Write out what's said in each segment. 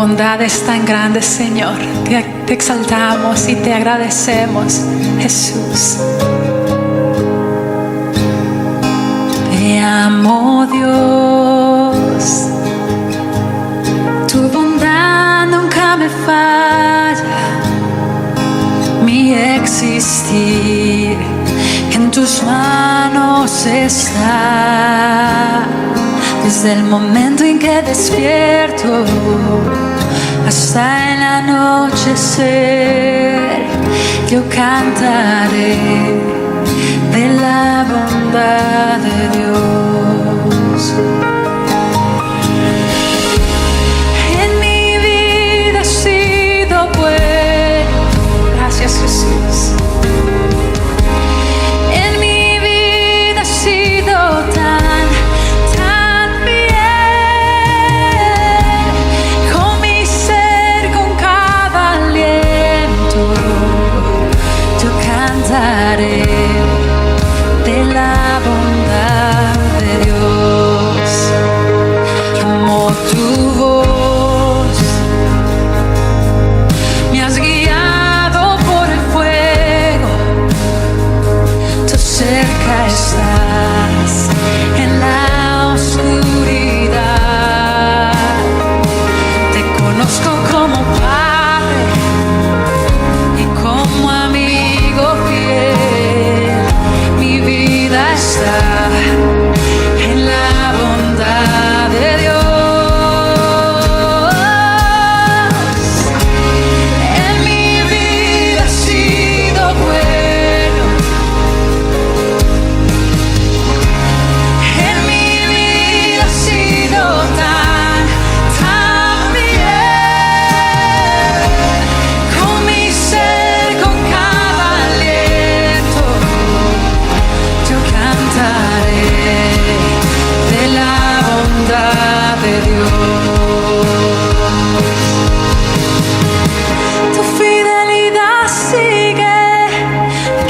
bondad es tan grande, Señor. Te exaltamos y te agradecemos, Jesús. Te amo, Dios. Tu bondad nunca me falla. Mi existir en tus manos está. Desde el momento en que despierto hasta el anochecer, yo cantaré de la bondad de Dios. En mi vida ha sido bueno. Gracias, Jesús. En mi vida ha sido tan de la bondad de Dios. Amo tu voz, me has guiado por el fuego, tú cerca estás en la oscuridad. Te conozco como Padre y como amigo fiel. Mi vida está en la bondad de Dios. En mi vida ha sido bueno. En mi vida ha sido tan bien. Con mi ser, con cada aliento, yo cantaré de la bondad de Dios. Tu fidelidad sigue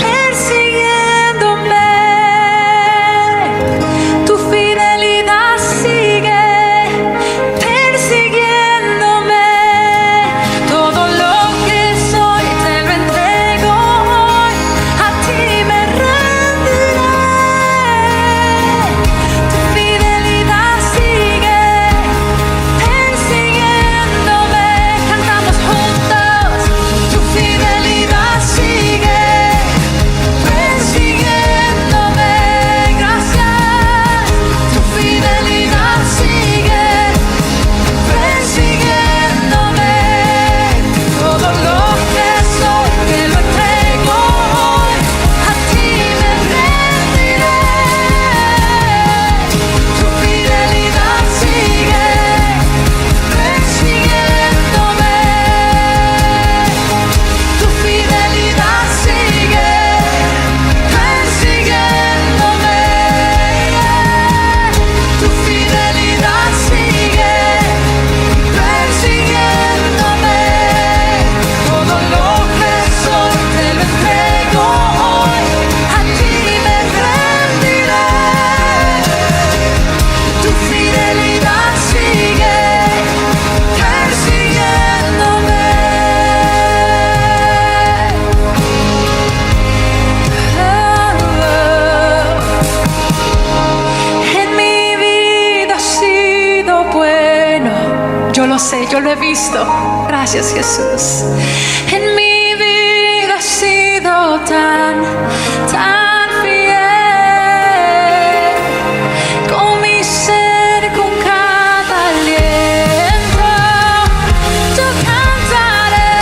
persiguiéndome. Tu fidelidad sigue persiguiéndome. Todo lo que soy te lo entrego hoy. A ti me rendiré. Tu fidelidad sigue persiguiéndome. Cantamos juntos. Tu fidelidad sigue persiguiéndome. Gracias. Tu fidelidad sigue persiguiéndome. Todo lo que soy te lo entrego hoy. A ti me rendiré. Tu fidelidad sigue persiguiéndome. Tu fidelidad sigue persiguiéndome. Tu fidelidad sigue persiguiéndome. Todo lo que soy te lo entrego hoy. A ti me rendiré. Tu fidelidad sigue persiguiéndome. En mi vida ha sido bueno. Yo lo sé, yo lo he visto. Gracias, Jesús. En mi vida ha sido tan fiel. Con mi ser, con cada aliento, yo cantaré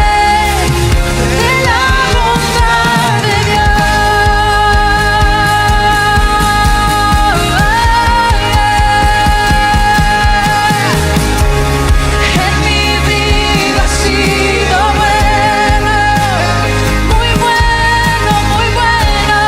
de la bondad de Dios. En mi vida ha sido bueno, muy bueno, muy bueno.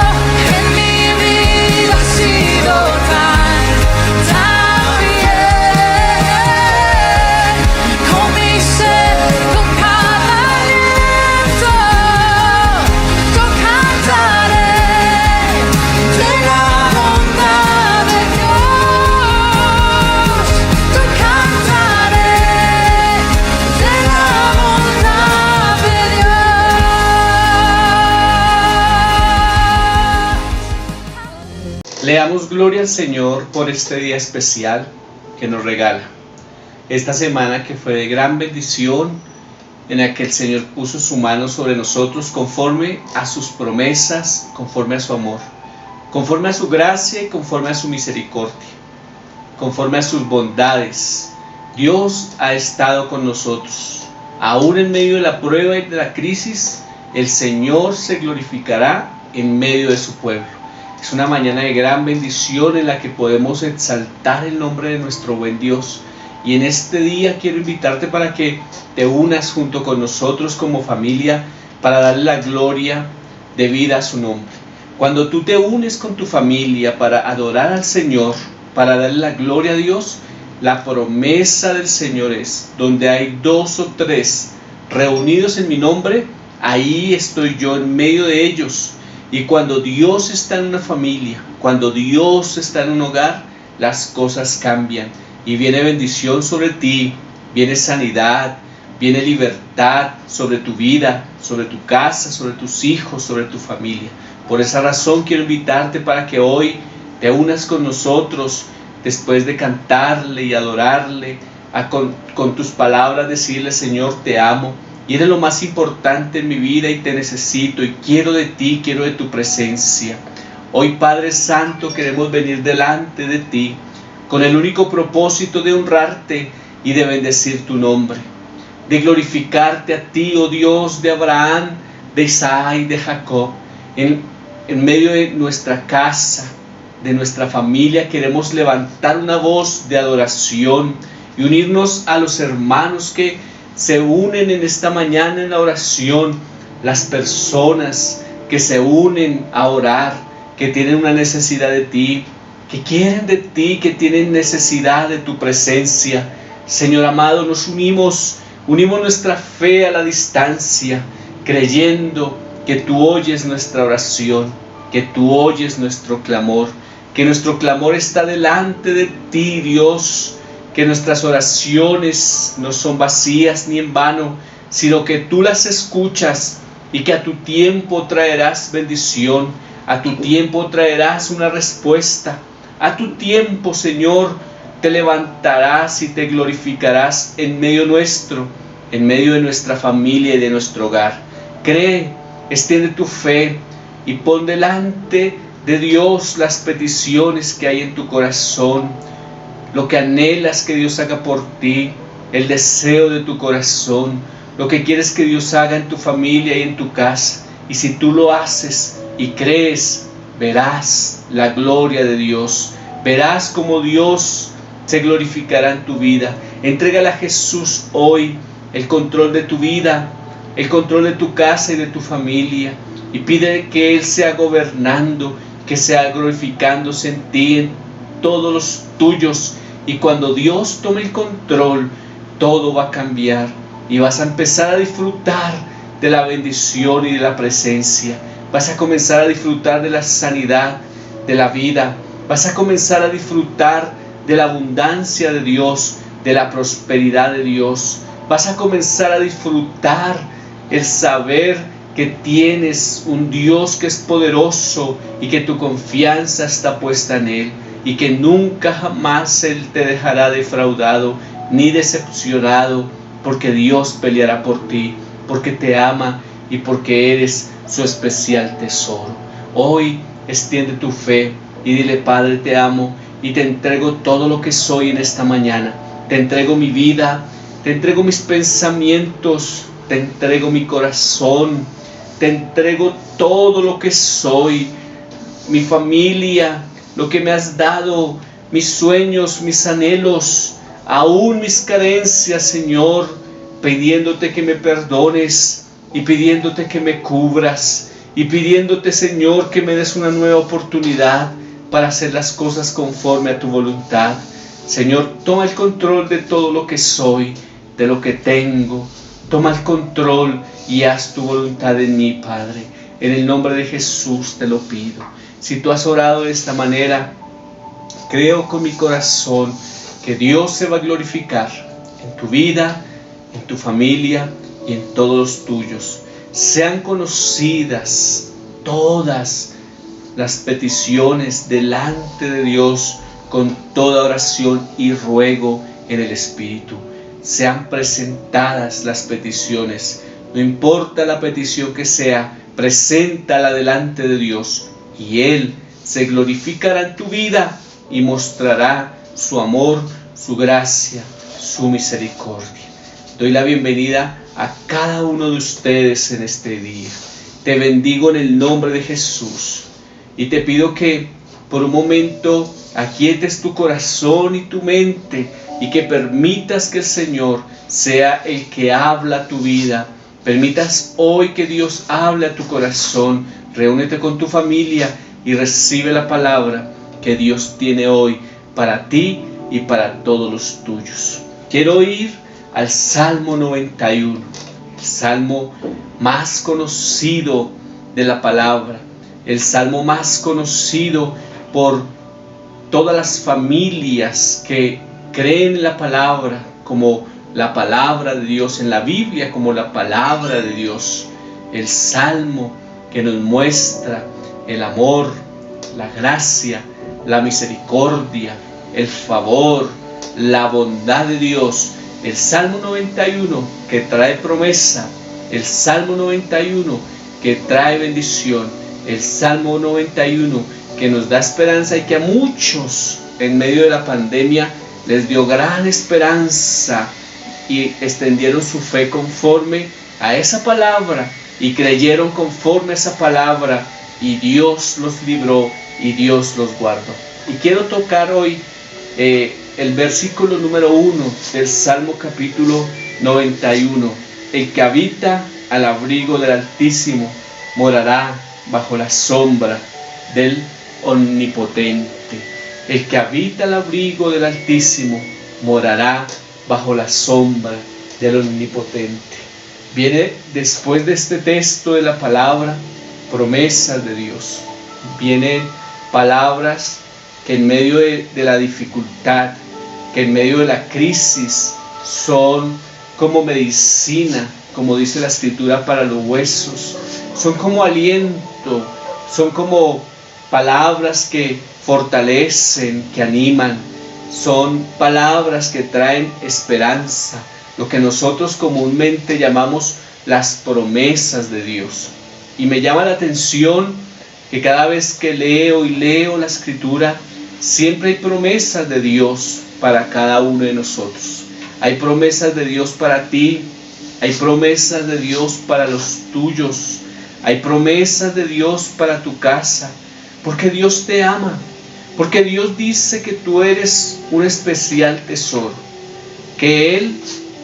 Le damos gloria al Señor por este día especial que nos regala. Esta semana que fue de gran bendición, en la que el Señor puso su mano sobre nosotros conforme a sus promesas, conforme a su amor, conforme a su gracia y conforme a su misericordia, conforme a sus bondades. Dios ha estado con nosotros. Aún en medio de la prueba y de la crisis, el Señor se glorificará en medio de su pueblo. Es una mañana de gran bendición en la que podemos exaltar el nombre de nuestro buen Dios. Y en este día quiero invitarte para que te unas junto con nosotros como familia para darle la gloria debida a su nombre. Cuando tú te unes con tu familia para adorar al Señor, para darle la gloria a Dios, la promesa del Señor es: donde hay 2 o 3 reunidos en mi nombre, ahí estoy yo en medio de ellos. Y cuando Dios está en una familia, cuando Dios está en un hogar, las cosas cambian. Y viene bendición sobre ti, viene sanidad, viene libertad sobre tu vida, sobre tu casa, sobre tus hijos, sobre tu familia. Por esa razón quiero invitarte para que hoy te unas con nosotros, después de cantarle y adorarle, con tus palabras decirle: Señor, te amo. Y eres lo más importante en mi vida y te necesito y quiero de ti, quiero de tu presencia. Hoy, Padre Santo, queremos venir delante de ti con el único propósito de honrarte y de bendecir tu nombre, de glorificarte a ti, oh Dios de Abraham, de Isaac y de Jacob. En medio de nuestra casa, de nuestra familia, queremos levantar una voz de adoración y unirnos a los hermanos que se unen en esta mañana en la oración, las personas que se unen a orar, que tienen una necesidad de ti, que quieren de ti, que tienen necesidad de tu presencia. Señor amado, nos unimos nuestra fe a la distancia, creyendo que tú oyes nuestra oración, que tú oyes nuestro clamor, que nuestro clamor está delante de ti, Dios, que nuestras oraciones no son vacías ni en vano, sino que tú las escuchas y que a tu tiempo traerás bendición, a tu tiempo traerás una respuesta, a tu tiempo, Señor, te levantarás y te glorificarás en medio nuestro, en medio de nuestra familia y de nuestro hogar. Cree, extiende tu fe y pon delante de Dios las peticiones que hay en tu corazón, lo que anhelas que Dios haga por ti, el deseo de tu corazón, lo que quieres que Dios haga en tu familia y en tu casa. Y si tú lo haces y crees, verás la gloria de Dios, verás cómo Dios se glorificará en tu vida. Entrégale a Jesús hoy el control de tu vida, el control de tu casa y de tu familia, y pide que Él sea gobernando, que sea glorificándose en ti, en todos los tuyos. Y cuando Dios tome el control, todo va a cambiar y vas a empezar a disfrutar de la bendición y de la presencia. Vas a comenzar a disfrutar de la sanidad, de la vida. Vas a comenzar a disfrutar de la abundancia de Dios, de la prosperidad de Dios. Vas a comenzar a disfrutar el saber que tienes un Dios que es poderoso y que tu confianza está puesta en Él. Y que nunca jamás Él te dejará defraudado ni decepcionado, porque Dios peleará por ti, porque te ama y porque eres su especial tesoro. Hoy extiende tu fe y dile: Padre, te amo y te entrego todo lo que soy en esta mañana. Te entrego mi vida, te entrego mis pensamientos, te entrego mi corazón, te entrego todo lo que soy, mi familia, lo que me has dado, mis sueños, mis anhelos, aún mis carencias, Señor, pidiéndote que me perdones y pidiéndote que me cubras y pidiéndote, Señor, que me des una nueva oportunidad para hacer las cosas conforme a tu voluntad. Señor, toma el control de todo lo que soy, de lo que tengo. Toma el control y haz tu voluntad en mí, Padre. En el nombre de Jesús te lo pido. Si tú has orado de esta manera, creo con mi corazón que Dios se va a glorificar en tu vida, en tu familia y en todos los tuyos. Sean conocidas todas las peticiones delante de Dios con toda oración y ruego en el Espíritu. Sean presentadas las peticiones. No importa la petición que sea, preséntala delante de Dios y Él se glorificará en tu vida y mostrará su amor, su gracia, su misericordia. Doy la bienvenida a cada uno de ustedes en este día. Te bendigo en el nombre de Jesús y te pido que por un momento aquietes tu corazón y tu mente y que permitas que el Señor sea el que habla a tu vida. Permitas hoy que Dios hable a tu corazón. Reúnete con tu familia y recibe la palabra que Dios tiene hoy para ti y para todos los tuyos. Quiero ir al Salmo 91, el salmo más conocido de la palabra, el salmo más conocido por todas las familias que creen en la palabra como la palabra de Dios, en la Biblia como la palabra de Dios. El salmo que nos muestra el amor, la gracia, la misericordia, el favor, la bondad de Dios. El Salmo 91 que trae promesa, el Salmo 91 que trae bendición, el Salmo 91 que nos da esperanza y que a muchos en medio de la pandemia les dio gran esperanza y extendieron su fe conforme a esa palabra y creyeron conforme a esa palabra y Dios los libró y Dios los guardó. Y quiero tocar hoy el versículo número 1 del Salmo capítulo 91. El que habita al abrigo del Altísimo morará bajo la sombra del Omnipotente. El que habita al abrigo del Altísimo morará bajo la sombra del Omnipotente. Viene después de este texto de la palabra promesas de Dios. Vienen palabras que en medio de la dificultad, que en medio de la crisis son como medicina, como dice la Escritura, para los huesos. Son como aliento, son como palabras que fortalecen, que animan. Son palabras que traen esperanza, lo que nosotros comúnmente llamamos las promesas de Dios. Y me llama la atención que cada vez que leo la Escritura, siempre hay promesas de Dios para cada uno de nosotros. Hay promesas de Dios para ti, hay promesas de Dios para los tuyos, hay promesas de Dios para tu casa, porque Dios te ama, porque Dios dice que tú eres un especial tesoro, que Él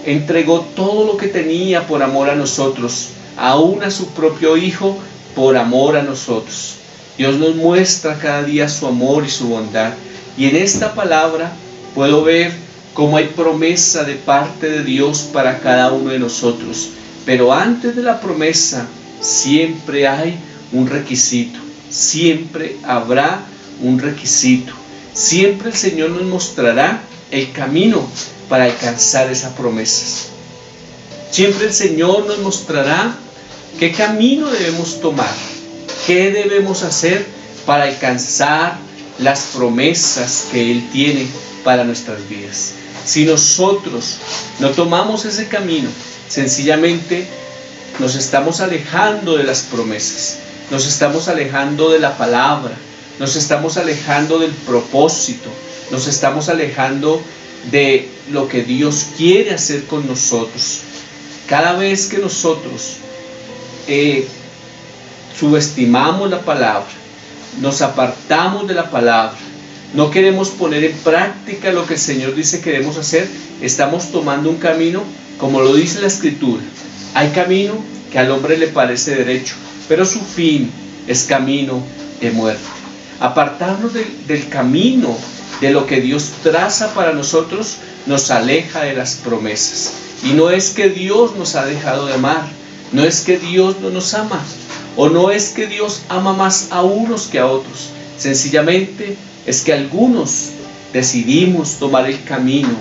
entregó todo lo que tenía por amor a nosotros, aún a su propio Hijo por amor a nosotros. Dios nos muestra cada día su amor y su bondad. Y en esta palabra puedo ver cómo hay promesa de parte de Dios para cada uno de nosotros. Pero antes de la promesa siempre hay un requisito. Siempre habrá un requisito. Siempre el Señor nos mostrará el camino para alcanzar esa promesa. Siempre el Señor nos mostrará qué camino debemos tomar, qué debemos hacer para alcanzar las promesas que Él tiene para nuestras vidas. Si nosotros no tomamos ese camino, sencillamente nos estamos alejando de las promesas, nos estamos alejando de la palabra, nos estamos alejando del propósito, nos estamos alejando de lo que Dios quiere hacer con nosotros. Cada vez que nosotros subestimamos la palabra, nos apartamos de la palabra, no queremos poner en práctica lo que el Señor dice que debemos hacer, estamos tomando un camino, como lo dice la Escritura. Hay camino que al hombre le parece derecho, pero su fin es camino de muerte. Apartarnos del camino, de lo que Dios traza para nosotros, nos aleja de las promesas. Y no es que Dios nos ha dejado de amar, no es que Dios no nos ama, o no es que Dios ama más a unos que a otros. Sencillamente es que algunos decidimos tomar el camino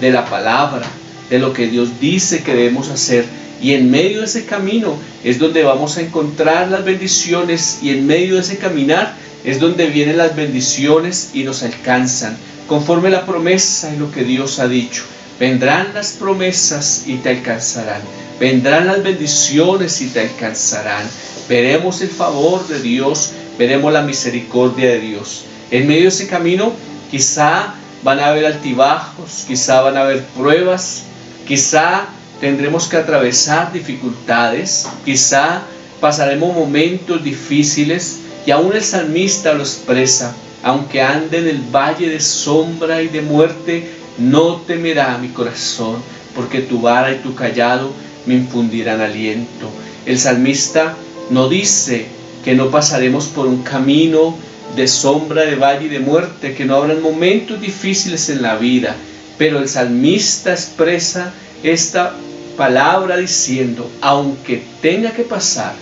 de la palabra, de lo que Dios dice que debemos hacer. Y en medio de ese camino es donde vamos a encontrar las bendiciones, y en medio de ese caminar es donde vienen las bendiciones y nos alcanzan, conforme la promesa y lo que Dios ha dicho. Vendrán las promesas y te alcanzarán. Vendrán las bendiciones y te alcanzarán. Veremos el favor de Dios, veremos la misericordia de Dios. En medio de ese camino quizá van a haber altibajos, quizá van a haber pruebas, quizá tendremos que atravesar dificultades, quizá pasaremos momentos difíciles, y aún el salmista lo expresa: aunque ande en el valle de sombra y de muerte, no temerá mi corazón, porque tu vara y tu cayado me infundirán aliento. El salmista no dice que no pasaremos por un camino de sombra, de valle y de muerte, que no habrán momentos difíciles en la vida, pero el salmista expresa esta palabra diciendo: aunque tenga que pasar,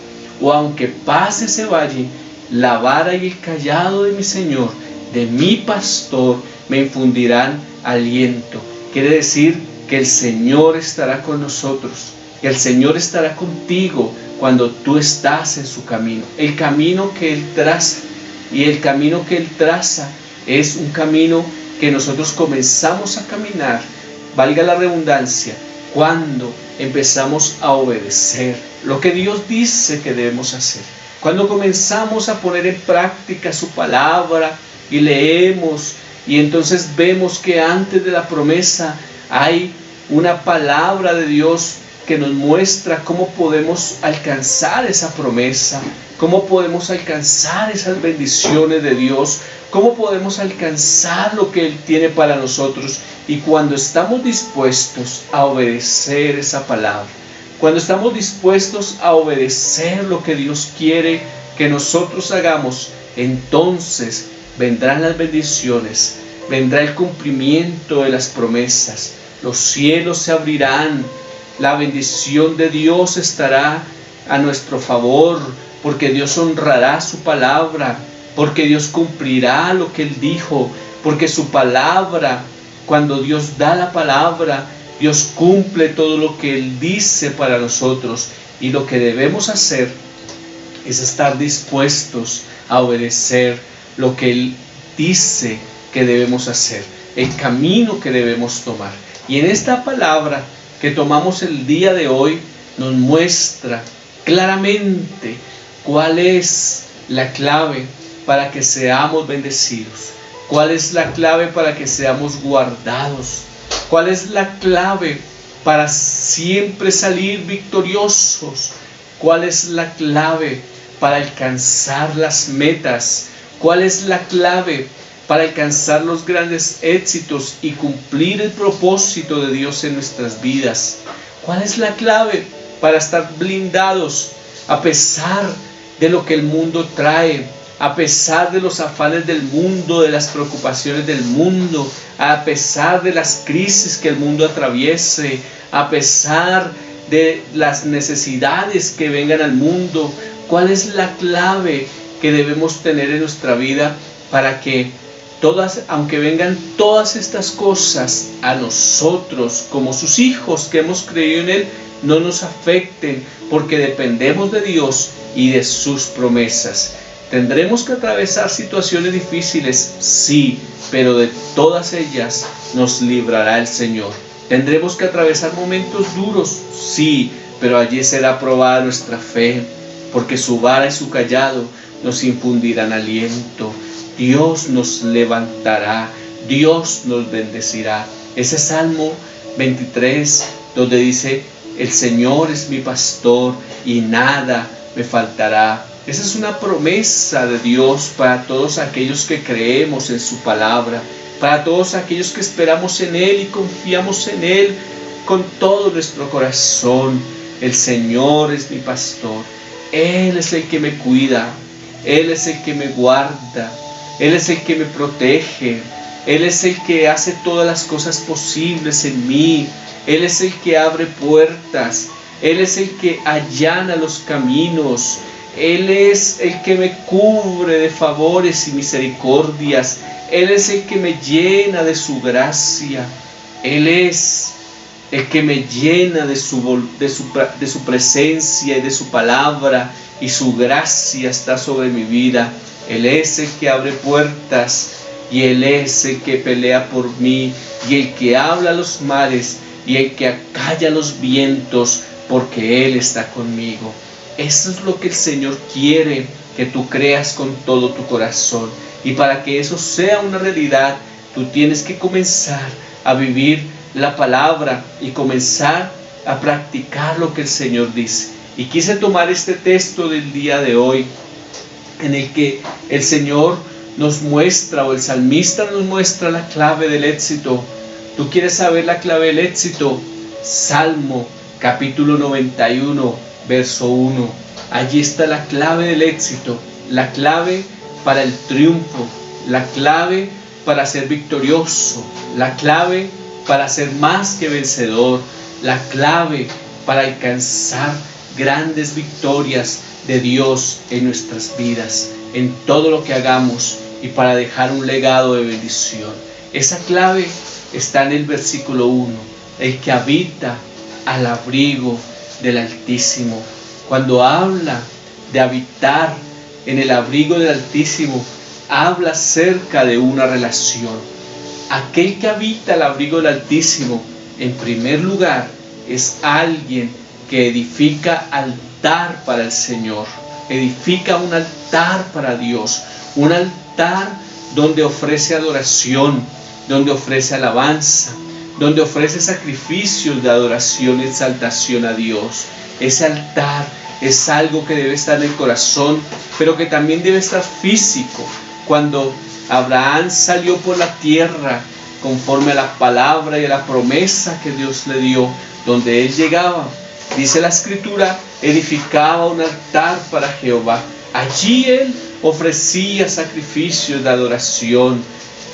o aunque pase ese valle, la vara y el cayado de mi Señor, de mi pastor, me infundirán aliento. Quiere decir que el Señor estará con nosotros, que el Señor estará contigo cuando tú estás en su camino. El camino que Él traza, y el camino que Él traza es un camino que nosotros comenzamos a caminar, valga la redundancia, cuando empezamos a obedecer lo que Dios dice que debemos hacer. Cuando comenzamos a poner en práctica su palabra y leemos, y entonces vemos que antes de la promesa hay una palabra de Dios que nos muestra cómo podemos alcanzar esa promesa, cómo podemos alcanzar esas bendiciones de Dios, cómo podemos alcanzar lo que Él tiene para nosotros. Y cuando estamos dispuestos a obedecer esa palabra, cuando estamos dispuestos a obedecer lo que Dios quiere que nosotros hagamos, entonces vendrán las bendiciones, vendrá el cumplimiento de las promesas, los cielos se abrirán, la bendición de Dios estará a nuestro favor, porque Dios honrará su palabra, porque Dios cumplirá lo que Él dijo, porque su palabra, cuando Dios da la palabra, Dios cumple todo lo que Él dice para nosotros, y lo que debemos hacer es estar dispuestos a obedecer lo que Él dice que debemos hacer, el camino que debemos tomar. Y en esta palabra que tomamos el día de hoy nos muestra claramente cuál es la clave para que seamos bendecidos, cuál es la clave para que seamos guardados, cuál es la clave para siempre salir victoriosos, cuál es la clave para alcanzar las metas, cuál es la clave para alcanzar los grandes éxitos y cumplir el propósito de Dios en nuestras vidas. ¿Cuál es la clave para estar blindados a pesar de lo que el mundo trae, a pesar de los afanes del mundo, de las preocupaciones del mundo, a pesar de las crisis que el mundo atraviese, a pesar de las necesidades que vengan al mundo? ¿Cuál es la clave que debemos tener en nuestra vida para que aunque vengan todas estas cosas a nosotros como sus hijos que hemos creído en Él, no nos afecten, porque dependemos de Dios y de sus promesas? ¿Tendremos que atravesar situaciones difíciles? Sí, pero de todas ellas nos librará el Señor. ¿Tendremos que atravesar momentos duros? Sí, pero allí será probada nuestra fe, porque su vara y su cayado nos infundirán aliento. Dios nos levantará, Dios nos bendecirá. Ese Salmo 23, donde dice: el Señor es mi pastor y nada me faltará. Esa es una promesa de Dios para todos aquellos que creemos en su palabra, para todos aquellos que esperamos en Él y confiamos en Él con todo nuestro corazón. El Señor es mi pastor, Él es el que me cuida, Él es el que me guarda, Él es el que me protege, Él es el que hace todas las cosas posibles en mí, Él es el que abre puertas, Él es el que allana los caminos, Él es el que me cubre de favores y misericordias, Él es el que me llena de su gracia, Él es el que me llena de su presencia y de su palabra, y su gracia está sobre mi vida. Él es el que abre puertas y Él es el que pelea por mí y el que habla a los mares y el que acalla los vientos, porque Él está conmigo. Eso es lo que el Señor quiere que tú creas con todo tu corazón. Y para que eso sea una realidad, tú tienes que comenzar a vivir la palabra y comenzar a practicar lo que el Señor dice. Y quise tomar este texto del día de hoy, en el que el Señor nos muestra, o el salmista nos muestra, la clave del éxito. ¿Tú quieres saber la clave del éxito? Salmo capítulo 91, verso 1. Allí está la clave del éxito, la clave para el triunfo, la clave para ser victorioso, la clave para ser más que vencedor, la clave para alcanzar grandes victorias de Dios en nuestras vidas, en todo lo que hagamos, y para dejar un legado de bendición. Esa clave está en el versículo 1, el que habita al abrigo del Altísimo. Cuando habla de habitar en el abrigo del Altísimo, habla acerca de una relación. Aquel que habita al abrigo del Altísimo, en primer lugar, es alguien que edifica altar para el Señor, edifica un altar para Dios, un altar donde ofrece adoración, donde ofrece alabanza, donde ofrece sacrificios de adoración y exaltación a Dios. Ese altar es algo que debe estar en el corazón, pero que también debe estar físico. Cuando Abraham salió por la tierra, conforme a la palabra y a la promesa que Dios le dio, donde él llegaba, dice la Escritura, edificaba un altar para Jehová. Allí él ofrecía sacrificios de adoración,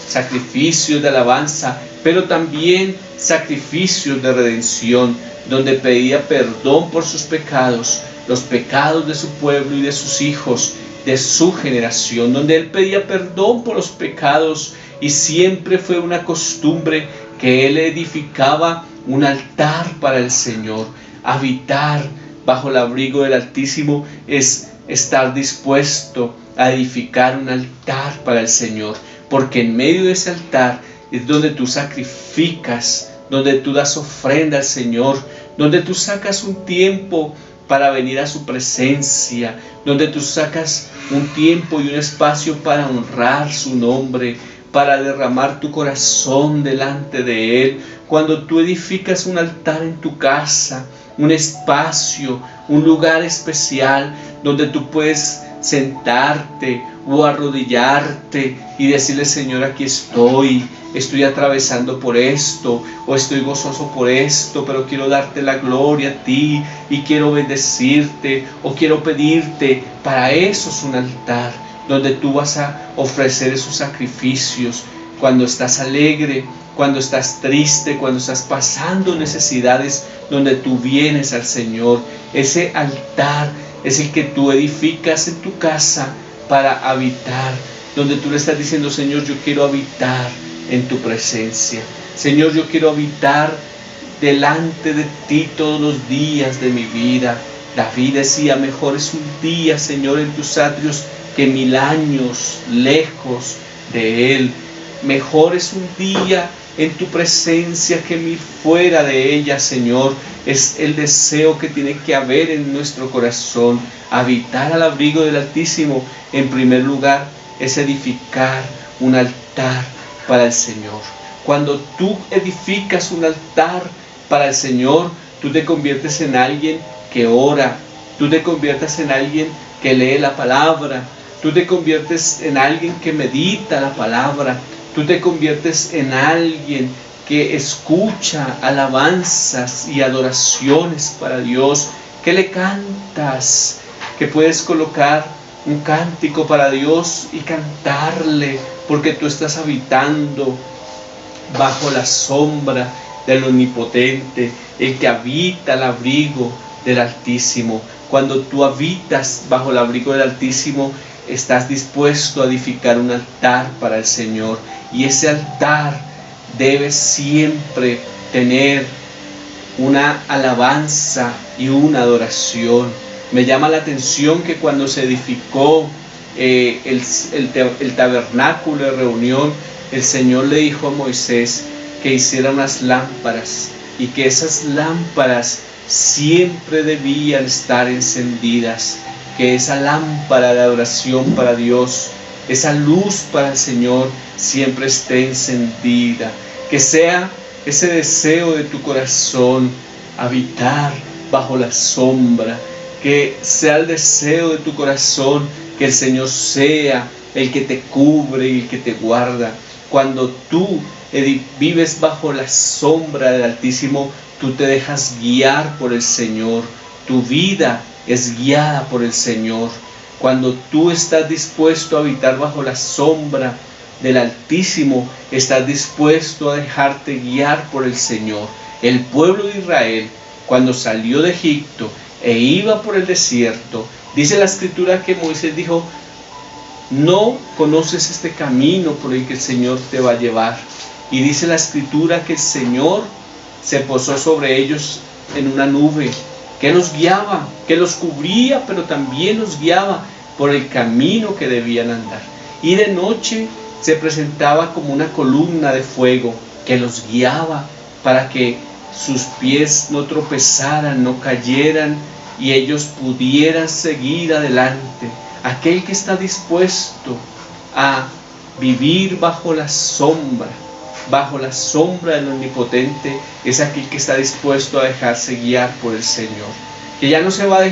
sacrificios de alabanza, pero también sacrificios de redención, donde pedía perdón por sus pecados, los pecados de su pueblo y de sus hijos, de su generación, donde él pedía perdón por los pecados, y siempre fue una costumbre que él edificaba un altar para el Señor. Habitar bajo el abrigo del Altísimo es estar dispuesto a edificar un altar para el Señor, porque en medio de ese altar es donde tú sacrificas, donde tú das ofrenda al Señor, donde tú sacas un tiempo para venir a su presencia, donde tú sacas un tiempo y un espacio para honrar su nombre, para derramar tu corazón delante de Él. Cuando tú edificas un altar en tu casa, un espacio, un lugar especial donde tú puedes sentarte o arrodillarte y decirle: Señor, aquí estoy atravesando por esto, o estoy gozoso por esto, pero quiero darte la gloria a ti y quiero bendecirte, o quiero pedirte. Para eso es un altar donde tú vas a ofrecer esos sacrificios. Cuando estás alegre, cuando estás triste, cuando estás pasando necesidades, donde tú vienes al Señor. Ese altar es el que tú edificas en tu casa para habitar, donde tú le estás diciendo: Señor, yo quiero habitar en tu presencia. Señor, yo quiero habitar delante de ti todos los días de mi vida. David decía: mejor es un día, Señor, en tus atrios que 1000 años lejos de Él. Mejor es un día en tu presencia que 1000 fuera de ella, Señor. Es el deseo que tiene que haber en nuestro corazón. Habitar al abrigo del Altísimo, en primer lugar, es edificar un altar para el Señor. Cuando tú edificas un altar para el Señor, tú te conviertes en alguien que ora, tú te conviertes en alguien que lee la palabra, tú te conviertes en alguien que medita la palabra, tú te conviertes en alguien que escucha alabanzas y adoraciones para Dios, que le cantas, que puedes colocar un cántico para Dios y cantarle, porque tú estás habitando bajo la sombra del Omnipotente, el que habita al abrigo del Altísimo. Cuando tú habitas bajo el abrigo del Altísimo, estás dispuesto a edificar un altar para el Señor, y ese altar debe siempre tener una alabanza y una adoración. Me llama la atención que cuando se edificó el tabernáculo de reunión, el Señor le dijo a Moisés que hiciera unas lámparas y que esas lámparas siempre debían estar encendidas, que esa lámpara de adoración para Dios, esa luz para el Señor siempre esté encendida, que sea ese deseo de tu corazón habitar bajo la sombra, que sea el deseo de tu corazón que el Señor sea el que te cubre y el que te guarda. Cuando tú vives bajo la sombra del Altísimo, tú te dejas guiar por el Señor, tu vida es guiada por el Señor. Cuando tú estás dispuesto a habitar bajo la sombra del Altísimo, estás dispuesto a dejarte guiar por el Señor. El pueblo de Israel, cuando salió de Egipto e iba por el desierto, dice la Escritura que Moisés dijo: no conoces este camino por el que el Señor te va a llevar. Y dice la Escritura que el Señor se posó sobre ellos en una nube que los guiaba, que los cubría, pero también los guiaba por el camino que debían andar. Y de noche se presentaba como una columna de fuego que los guiaba para que sus pies no tropezaran, no cayeran y ellos pudieran seguir adelante. Aquel que está dispuesto a vivir bajo la sombra del Omnipotente, es aquel que está dispuesto a dejarse guiar por el Señor, que ya no se va a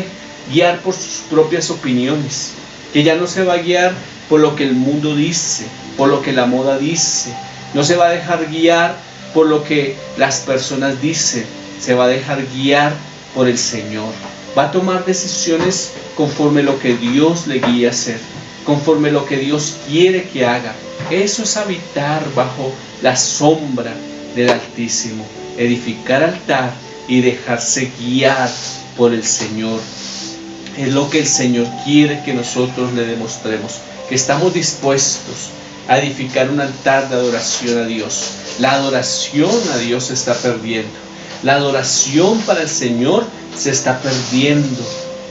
guiar por sus propias opiniones, que ya no se va a guiar por lo que el mundo dice, por lo que la moda dice, no se va a dejar guiar por lo que las personas dicen, se va a dejar guiar por el Señor. Va a tomar decisiones conforme lo que Dios le guía a hacer, conforme lo que Dios quiere que haga. Eso es habitar bajo la sombra del Altísimo, edificar altar y dejarse guiar por el Señor. Es lo que el Señor quiere que nosotros le demostremos, que estamos dispuestos a edificar un altar de adoración a Dios. La adoración a Dios se está perdiendo. La adoración para el Señor se está perdiendo.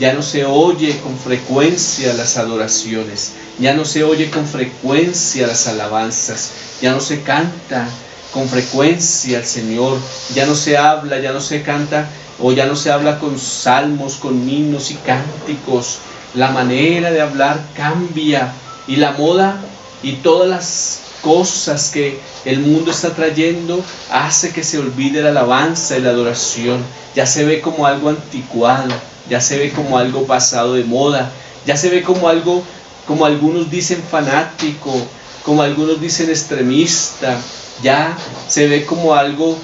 Ya no se oye con frecuencia las adoraciones, ya no se oye con frecuencia las alabanzas, ya no se canta con frecuencia al Señor, ya no se habla, ya no se canta o ya no se habla con salmos, con himnos y cánticos. La manera de hablar cambia y la moda y todas las cosas que el mundo está trayendo hace que se olvide la alabanza y la adoración. Ya se ve como algo anticuado, ya se ve como algo pasado de moda, ya se ve como algo, como algunos dicen, fanático, como algunos dicen extremista, ya se ve como algo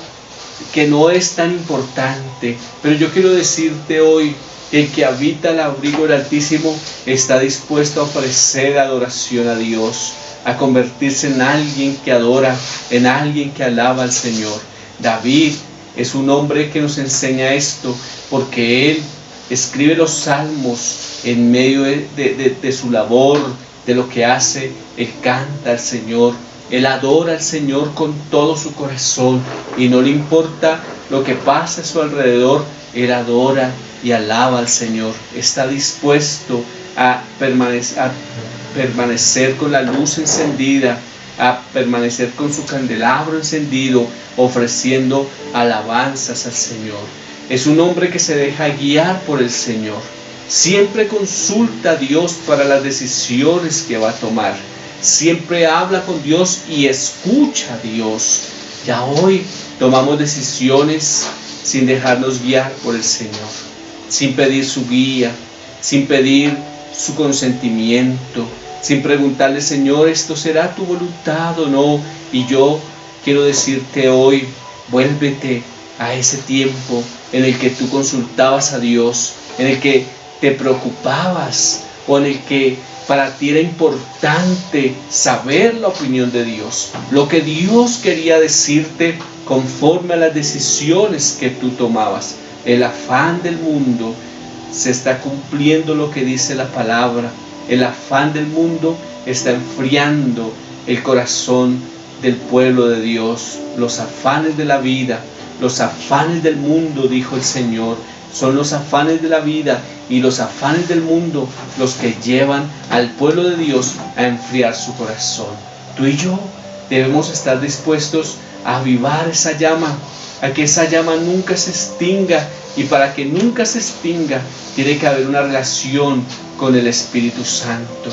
que no es tan importante. Pero yo quiero decirte hoy que el que habita el abrigo del Altísimo está dispuesto a ofrecer adoración a Dios, a convertirse en alguien que adora, en alguien que alaba al Señor. David es un hombre que nos enseña esto, porque él escribe los salmos en medio de su labor, de lo que hace. Él canta al Señor, él adora al Señor con todo su corazón y no le importa lo que pasa a su alrededor. Él adora y alaba al Señor, está dispuesto a permanecer con la luz encendida, a permanecer con su candelabro encendido, ofreciendo alabanzas al Señor. Es un hombre que se deja guiar por el Señor. Siempre consulta a Dios para las decisiones que va a tomar. Siempre habla con Dios y escucha a Dios. Ya hoy tomamos decisiones sin dejarnos guiar por el Señor, sin pedir su guía, sin pedir su consentimiento, sin preguntarle: Señor, ¿esto será tu voluntad o no? Y yo quiero decirte hoy, vuélvete a ese tiempo en el que tú consultabas a Dios, en el que te preocupabas o en el que para ti era importante saber la opinión de Dios, lo que Dios quería decirte conforme a las decisiones que tú tomabas. El afán del mundo se está cumpliendo lo que dice la palabra. El afán del mundo está enfriando el corazón del pueblo de Dios. Los afanes de la vida, los afanes del mundo, dijo el Señor, Son los afanes de la vida y los afanes del mundo los que llevan al pueblo de Dios a enfriar su corazón. Tú y yo debemos estar dispuestos a avivar esa llama, a que esa llama nunca se extinga, y para que nunca se extinga tiene que haber una relación con el Espíritu Santo.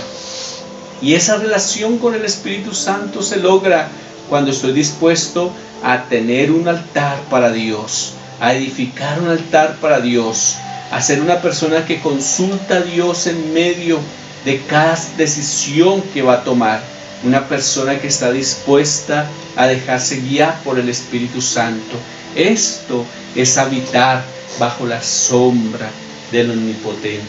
Y esa relación con el Espíritu Santo se logra cuando estoy dispuesto a tener un altar para Dios, a edificar un altar para Dios, a ser una persona que consulta a Dios en medio de cada decisión que va a tomar, una persona que está dispuesta a dejarse guiar por el Espíritu Santo. Esto es habitar bajo la sombra del Omnipotente,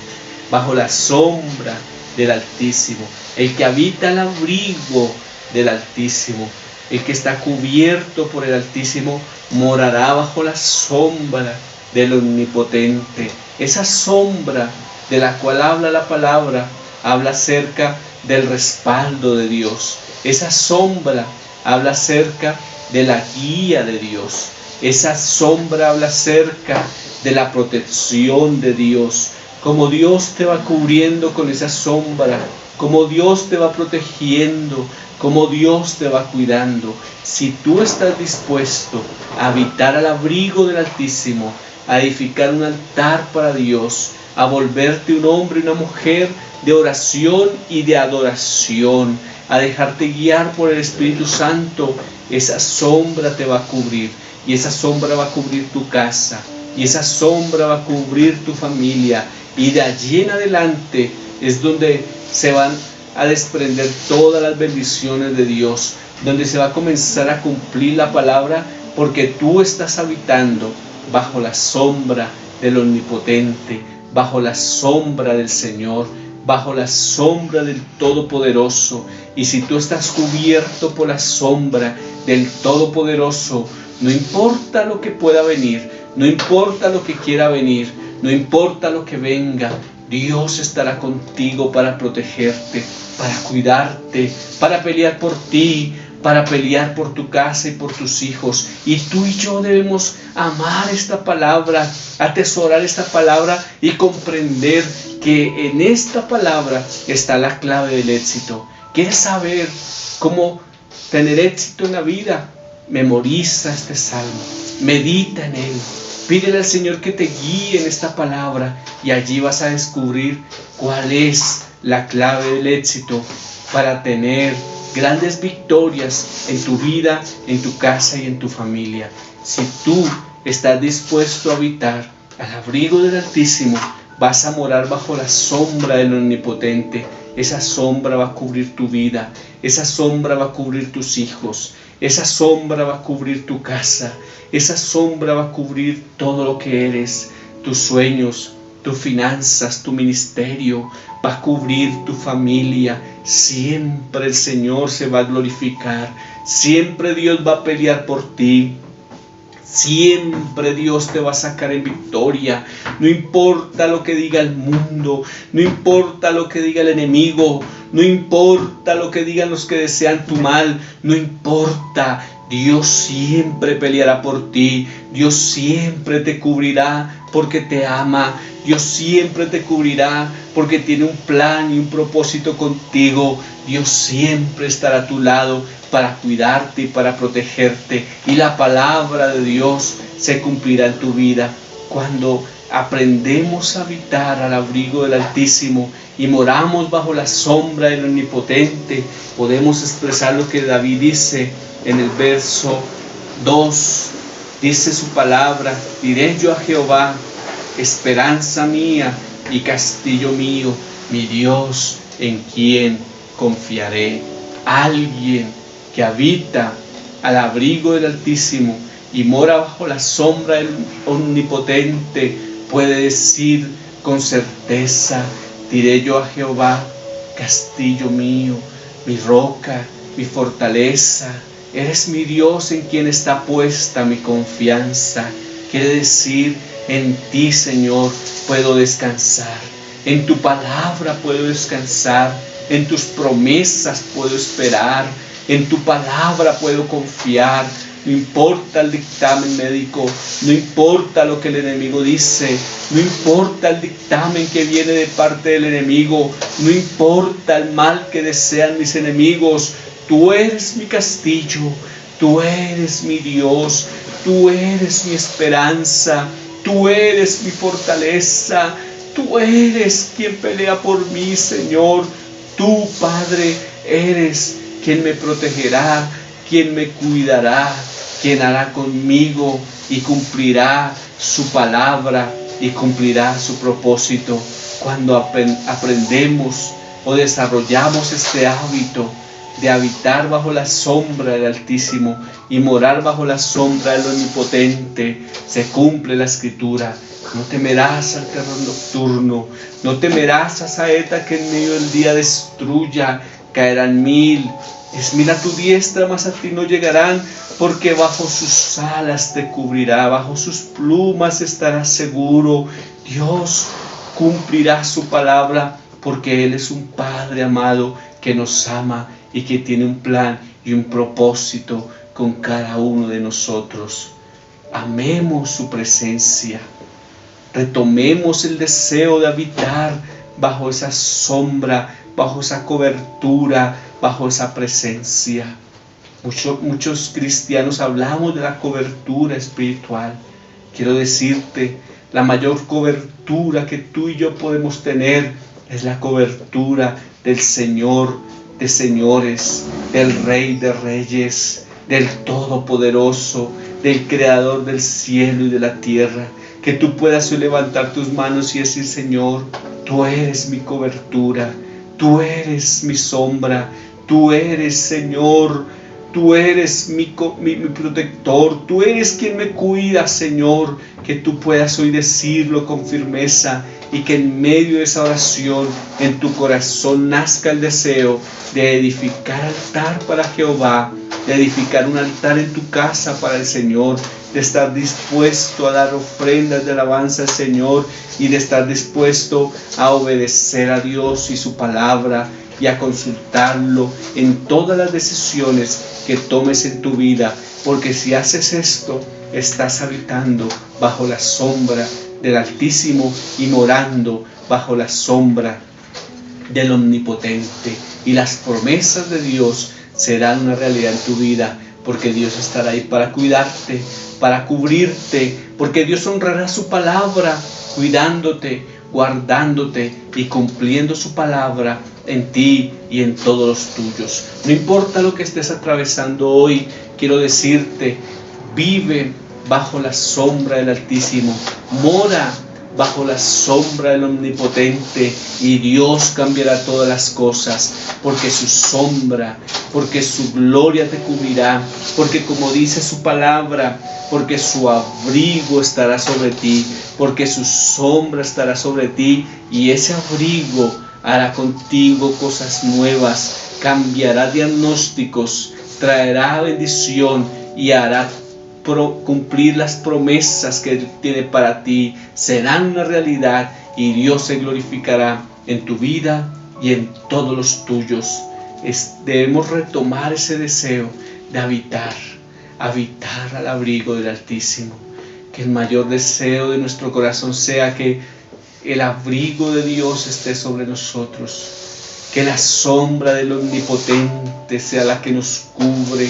bajo la sombra del Altísimo. El que habita al abrigo del Altísimo, el que está cubierto por el Altísimo, morará bajo la sombra del Omnipotente. Esa sombra de la cual habla la palabra, habla acerca del respaldo de Dios. Esa sombra habla acerca de la guía de Dios. Esa sombra habla acerca de la protección de Dios. Como Dios te va cubriendo con esa sombra, como Dios te va protegiendo, como Dios te va cuidando. Si tú estás dispuesto a habitar al abrigo del Altísimo, a edificar un altar para Dios, a volverte un hombre y una mujer de oración y de adoración, a dejarte guiar por el Espíritu Santo, esa sombra te va a cubrir, y esa sombra va a cubrir tu casa, y esa sombra va a cubrir tu familia, y de allí en adelante es donde se van a desprender todas las bendiciones de Dios, donde se va a comenzar a cumplir la palabra, porque tú estás habitando bajo la sombra del Omnipotente, bajo la sombra del Señor, bajo la sombra del Todopoderoso. Y si tú estás cubierto por la sombra del Todopoderoso, no importa lo que pueda venir, no importa lo que quiera venir, no importa lo que venga, Dios estará contigo para protegerte, para cuidarte, para pelear por ti, para pelear por tu casa y por tus hijos. Y tú y yo debemos amar esta palabra, atesorar esta palabra y comprender que en esta palabra está la clave del éxito. ¿Quieres saber cómo tener éxito en la vida? Memoriza este salmo, medita en él, pídele al Señor que te guíe en esta palabra, y allí vas a descubrir cuál es la clave del éxito para tener grandes victorias en tu vida, en tu casa y en tu familia. Si tú estás dispuesto a habitar al abrigo del Altísimo, vas a morar bajo la sombra del Omnipotente. Esa sombra va a cubrir tu vida, esa sombra va a cubrir tus hijos, esa sombra va a cubrir tu casa, esa sombra va a cubrir todo lo que eres, tus sueños, tus finanzas, tu ministerio, va a cubrir tu familia. Siempre el Señor se va a glorificar, siempre Dios va a pelear por ti, siempre Dios te va a sacar en victoria. No importa lo que diga el mundo, no importa lo que diga el enemigo, no importa lo que digan los que desean tu mal, no importa. Dios siempre peleará por ti, Dios siempre te cubrirá porque te ama, Dios siempre te cubrirá porque tiene un plan y un propósito contigo. Dios siempre estará a tu lado para cuidarte y para protegerte, y la palabra de Dios se cumplirá en tu vida. Cuando aprendemos a habitar al abrigo del Altísimo y moramos bajo la sombra del Omnipotente, podemos expresar lo que David dice en el verso 2. Dice su palabra: diré yo a Jehová, esperanza mía y castillo mío, mi Dios en quien confiaré. Alguien que habita al abrigo del Altísimo y mora bajo la sombra del Omnipotente puede decir con certeza: diré yo a Jehová, castillo mío, mi roca, mi fortaleza. Eres mi Dios en quien está puesta mi confianza. Quiere decir, en ti, Señor, puedo descansar. En tu palabra puedo descansar. En tus promesas puedo esperar. En tu palabra puedo confiar. No importa el dictamen médico, no importa lo que el enemigo dice, no importa el dictamen que viene de parte del enemigo, no importa el mal que desean mis enemigos. Tú eres mi castillo, tú eres mi Dios, tú eres mi esperanza, tú eres mi fortaleza, tú eres quien pelea por mí, Señor. Tú, Padre, eres quien me protegerá, quien me cuidará, quien hará conmigo y cumplirá su palabra y cumplirá su propósito. Cuando aprendemos o desarrollamos este hábito de habitar bajo la sombra del Altísimo y morar bajo la sombra del Omnipotente, se cumple la Escritura. No temerás al terror nocturno, no temerás a saeta que en medio del día destruya. Caerán 1000, mira tu diestra, mas a ti no llegarán, porque bajo sus alas te cubrirá, bajo sus plumas estarás seguro. Dios cumplirá su palabra, porque Él es un Padre amado que nos ama y que tiene un plan y un propósito con cada uno de nosotros. Amemos su presencia, retomemos el deseo de habitar bajo esa sombra, bajo esa cobertura, bajo esa presencia. Muchos cristianos hablamos de la cobertura espiritual. Quiero decirte, la mayor cobertura que tú y yo podemos tener es la cobertura del Señor de señores, del Rey de reyes, del Todopoderoso, del Creador del cielo y de la tierra. Que tú puedas hoy levantar tus manos y decir: Señor, tú eres mi cobertura, tú eres mi sombra, tú eres, Señor, tú eres mi protector, tú eres quien me cuida, Señor. Que tú puedas hoy decirlo con firmeza y que en medio de esa oración en tu corazón nazca el deseo de edificar altar para Jehová, de edificar un altar en tu casa para el Señor, de estar dispuesto a dar ofrendas de alabanza al Señor y de estar dispuesto a obedecer a Dios y su palabra y a consultarlo en todas las decisiones que tomes en tu vida, porque si haces esto, estás habitando bajo la sombra del Altísimo y morando bajo la sombra del Omnipotente, y las promesas de Dios serán una realidad en tu vida, porque Dios estará ahí para cuidarte, para cubrirte, porque Dios honrará su palabra, cuidándote, guardándote y cumpliendo su palabra en ti y en todos los tuyos. No importa lo que estés atravesando hoy, quiero decirte: vive bajo la sombra del Altísimo, mora bajo la sombra del Omnipotente, y Dios cambiará todas las cosas, porque su sombra, porque su gloria te cubrirá, porque como dice su palabra, porque su abrigo estará sobre ti, porque su sombra estará sobre ti, y ese abrigo hará contigo cosas nuevas, cambiará diagnósticos, traerá bendición y hará cumplir las promesas que Él tiene para ti. Serán una realidad y Dios se glorificará en tu vida y en todos los tuyos. Debemos retomar ese deseo de habitar al abrigo del Altísimo. Que el mayor deseo de nuestro corazón sea que el abrigo de Dios esté sobre nosotros, que la sombra del Omnipotente sea la que nos cubre,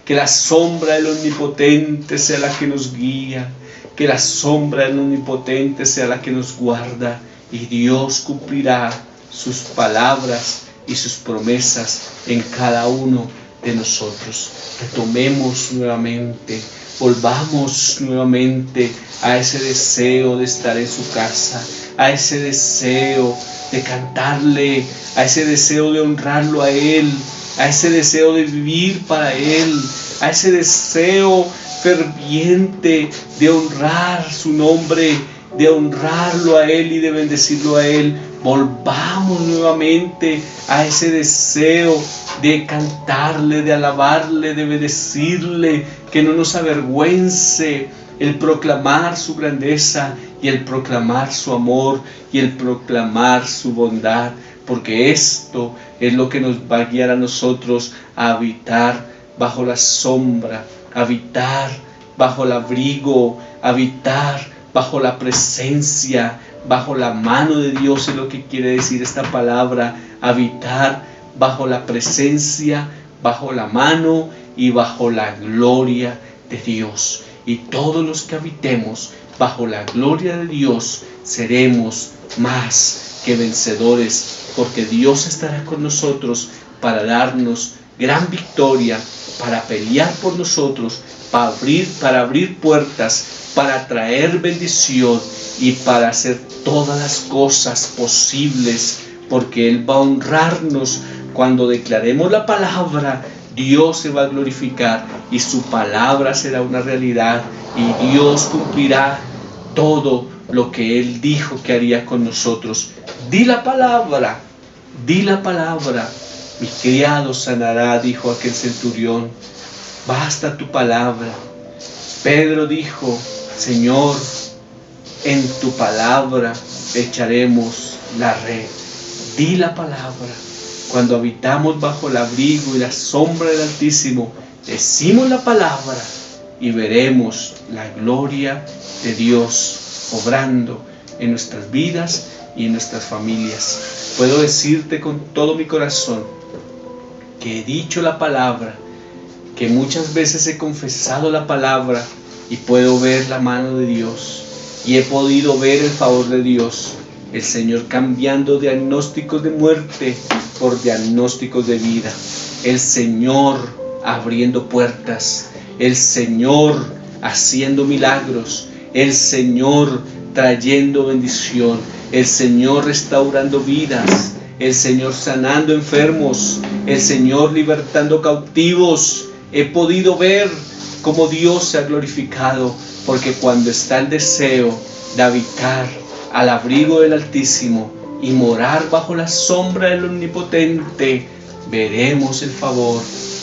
que la sombra del Omnipotente sea la que nos guía, que la sombra del Omnipotente sea la que nos guarda, y Dios cumplirá sus palabras y sus promesas en cada uno de nosotros. Retomemos nuevamente, volvamos nuevamente a ese deseo de estar en su casa, a ese deseo de cantarle, a ese deseo de honrarlo a Él, a ese deseo de vivir para Él, a ese deseo ferviente de honrar su nombre, de honrarlo a Él y de bendecirlo a Él. Volvamos nuevamente a ese deseo de cantarle, de alabarle, de bendecirle, que no nos avergüence el proclamar su grandeza y el proclamar su amor y el proclamar su bondad, porque esto es lo que nos va a guiar a nosotros a habitar bajo la sombra habitar bajo el abrigo, habitar bajo la presencia, bajo la mano de Dios, es lo que quiere decir esta palabra, habitar bajo la presencia, bajo la mano y bajo la gloria de Dios. Y todos los que habitemos bajo la gloria de Dios seremos más que vencedores, porque Dios estará con nosotros para darnos gran victoria, para pelear por nosotros, para abrir puertas, para traer bendición y para hacer todas las cosas posibles, porque Él va a honrarnos. Cuando declaremos la palabra, Dios se va a glorificar y su palabra será una realidad, y Dios cumplirá todo lo que Él dijo que haría con nosotros. Di la palabra, mi criado sanará, dijo aquel centurión. Basta tu palabra. Pedro dijo, Señor, en tu palabra echaremos la red. Di la palabra. Cuando habitamos bajo el abrigo y la sombra del Altísimo, decimos la palabra y veremos la gloria de Dios obrando en nuestras vidas y en nuestras familias. Puedo decirte con todo mi corazón que he dicho la palabra, que muchas veces he confesado la palabra y puedo ver la mano de Dios y he podido ver el favor de Dios. El Señor cambiando diagnósticos de muerte por diagnósticos de vida. El Señor abriendo puertas. El Señor haciendo milagros. El Señor trayendo bendición. El Señor restaurando vidas. El Señor sanando enfermos. El Señor libertando cautivos. He podido ver cómo Dios se ha glorificado, porque cuando está el deseo de habitar al abrigo del Altísimo y morar bajo la sombra del Omnipotente, veremos el favor,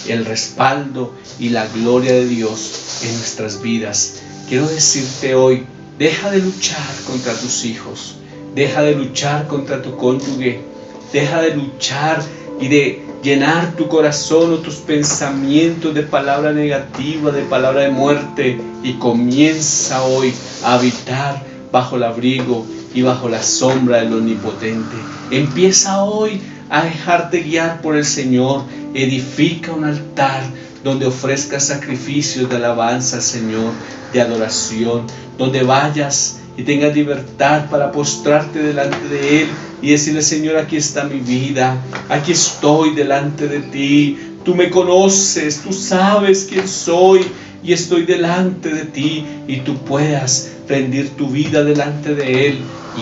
el respaldo y la gloria de Dios en nuestras vidas. Quiero decirte hoy, deja de luchar contra tus hijos, deja de luchar contra tu cónyuge, deja de luchar y de llenar tu corazón o tus pensamientos de palabra negativa, de palabra de muerte, y comienza hoy a habitar bajo el abrigo y bajo la sombra del Omnipotente. Empieza hoy a dejarte guiar por el Señor. Edifica un altar donde ofrezcas sacrificios de alabanza al Señor, de adoración, donde vayas y tengas libertad para postrarte delante de Él y decirle, Señor, aquí está mi vida, aquí estoy delante de ti, tú me conoces, tú sabes quién soy y estoy delante de ti, y tú puedas rendir tu vida delante de Él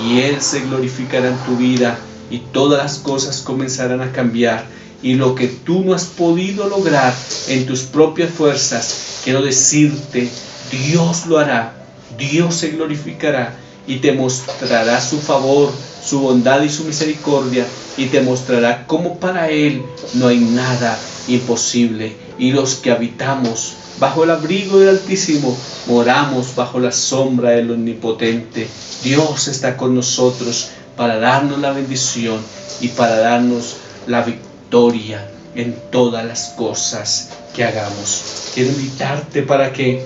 y Él se glorificará en tu vida y todas las cosas comenzarán a cambiar. Y lo que tú no has podido lograr en tus propias fuerzas, quiero decirte, Dios lo hará. Dios se glorificará y te mostrará su favor, su bondad y su misericordia, y te mostrará cómo para Él no hay nada imposible. Y los que habitamos bajo el abrigo del Altísimo, moramos bajo la sombra del Omnipotente. Dios está con nosotros para darnos la bendición y para darnos la victoria en todas las cosas que hagamos. Quiero invitarte para que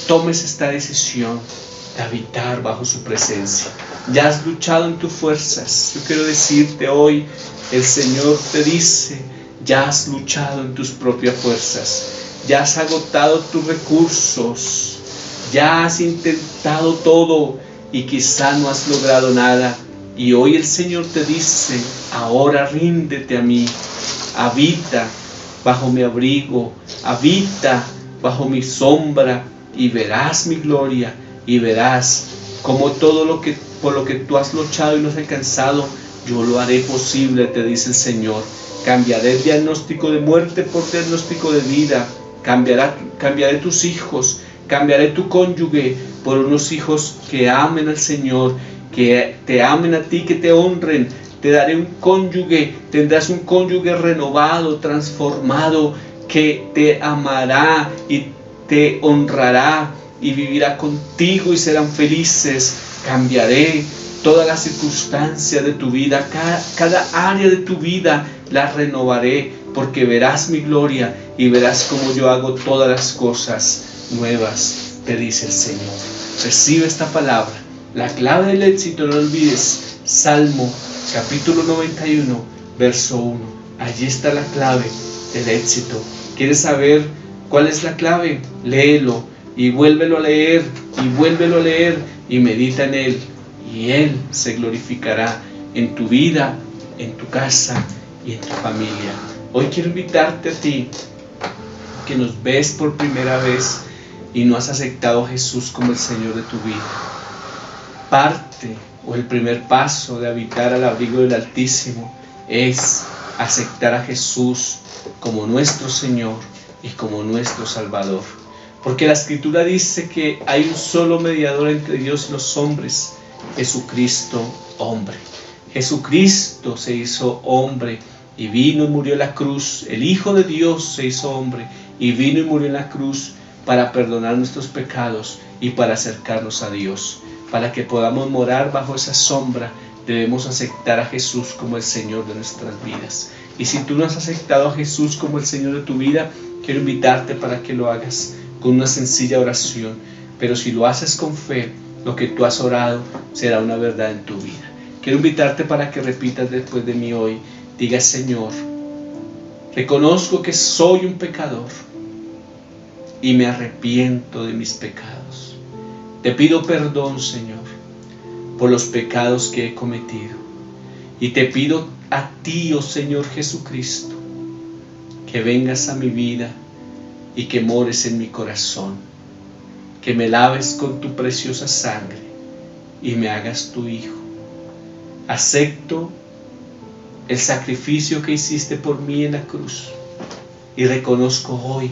tomes esta decisión de habitar bajo su presencia. Ya has luchado en tus fuerzas. Yo quiero decirte hoy, el Señor te dice, ya has luchado en tus propias fuerzas. Ya has agotado tus recursos. Ya has intentado todo y quizá no has logrado nada. Y hoy el Señor te dice, ahora ríndete a mí. Habita bajo mi abrigo. Habita bajo mi sombra. Y verás mi gloria, y verás como todo lo que por lo que tú has luchado y no has alcanzado, yo lo haré posible, te dice el Señor. Cambiaré el diagnóstico de muerte por diagnóstico de vida. Cambiaré tus hijos, cambiaré tu cónyuge por unos hijos que amen al Señor, que te amen a ti, que te honren. Te daré un cónyuge, tendrás un cónyuge renovado, transformado, que te amará y te honrará y vivirá contigo y serán felices. Cambiaré todas las circunstancias de tu vida, cada área de tu vida la renovaré, porque verás mi gloria y verás cómo yo hago todas las cosas nuevas, te dice el Señor. Recibe esta palabra. La clave del éxito, no olvides, Salmo capítulo 91, verso 1. Allí está la clave del éxito. ¿Quieres saber cuál es la clave? Léelo y vuélvelo a leer y vuélvelo a leer y medita en él, y él se glorificará en tu vida, en tu casa y en tu familia. Hoy quiero invitarte a ti que nos ves por primera vez y no has aceptado a Jesús como el Señor de tu vida. Parte o el primer paso de habitar al abrigo del Altísimo es aceptar a Jesús como nuestro Señor y como nuestro Salvador. Porque la Escritura dice que hay un solo mediador entre Dios y los hombres, Jesucristo hombre. Jesucristo se hizo hombre y vino y murió en la cruz. El Hijo de Dios se hizo hombre y vino y murió en la cruz para perdonar nuestros pecados y para acercarnos a Dios. Para que podamos morar bajo esa sombra, debemos aceptar a Jesús como el Señor de nuestras vidas. Y si tú no has aceptado a Jesús como el Señor de tu vida, quiero invitarte para que lo hagas con una sencilla oración. Pero si lo haces con fe, lo que tú has orado será una verdad en tu vida. Quiero invitarte para que repitas después de mí hoy. Diga: Señor, reconozco que soy un pecador y me arrepiento de mis pecados. Te pido perdón, Señor, por los pecados que he cometido. Y te pido a ti, oh Señor Jesucristo, que vengas a mi vida y que mores en mi corazón. Que me laves con tu preciosa sangre y me hagas tu hijo. Acepto el sacrificio que hiciste por mí en la cruz y reconozco hoy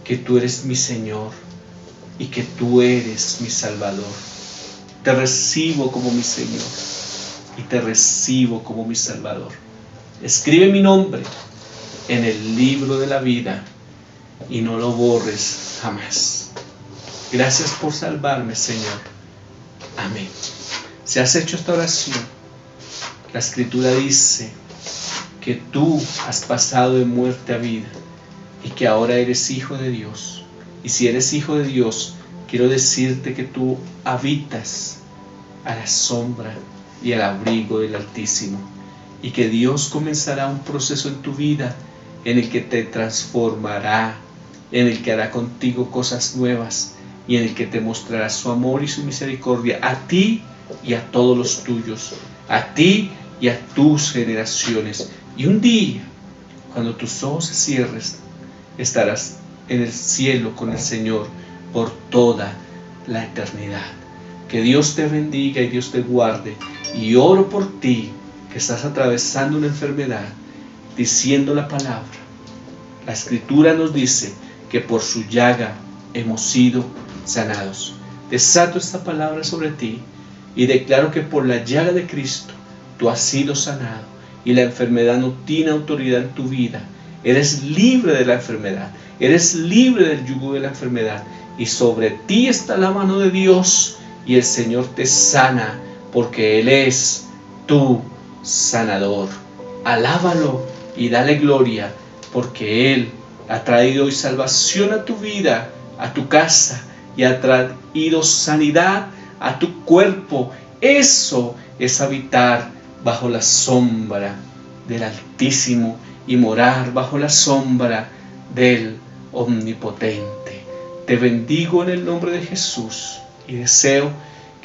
que tú eres mi Señor y que tú eres mi Salvador. Te recibo como mi Señor y te recibo como mi Salvador. Escribe mi nombre en el libro de la vida y no lo borres jamás. Gracias por salvarme, Señor. Amén. Si has hecho esta oración, la Escritura dice que tú has pasado de muerte a vida y que ahora eres hijo de Dios. Y si eres hijo de Dios, quiero decirte que tú habitas a la sombra y al abrigo del Altísimo, y que Dios comenzará un proceso en tu vida en el que te transformará, en el que hará contigo cosas nuevas y en el que te mostrará su amor y su misericordia a ti y a todos los tuyos, a ti y a tus generaciones. Y un día, cuando tus ojos se cierren, estarás en el cielo con el Señor por toda la eternidad. Que Dios te bendiga y Dios te guarde. Y oro por ti que estás atravesando una enfermedad, diciendo la palabra. La Escritura nos dice que por su llaga hemos sido sanados. Desato esta palabra sobre ti y declaro que por la llaga de Cristo tú has sido sanado y la enfermedad no tiene autoridad en tu vida. Eres libre de la enfermedad, eres libre del yugo de la enfermedad y sobre ti está la mano de Dios y el Señor te sana porque Él es tu sanador. Alábalo y dale gloria porque Él ha traído hoy salvación a tu vida, a tu casa y ha traído sanidad a tu cuerpo. Eso es habitar bajo la sombra del Altísimo y morar bajo la sombra del Omnipotente. Te bendigo en el nombre de Jesús y deseo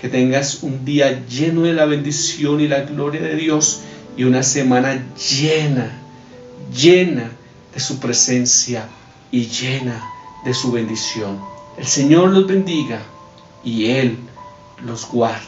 que tengas un día lleno de la bendición y la gloria de Dios y una semana llena de su presencia y llena de su bendición. El Señor los bendiga y Él los guarde.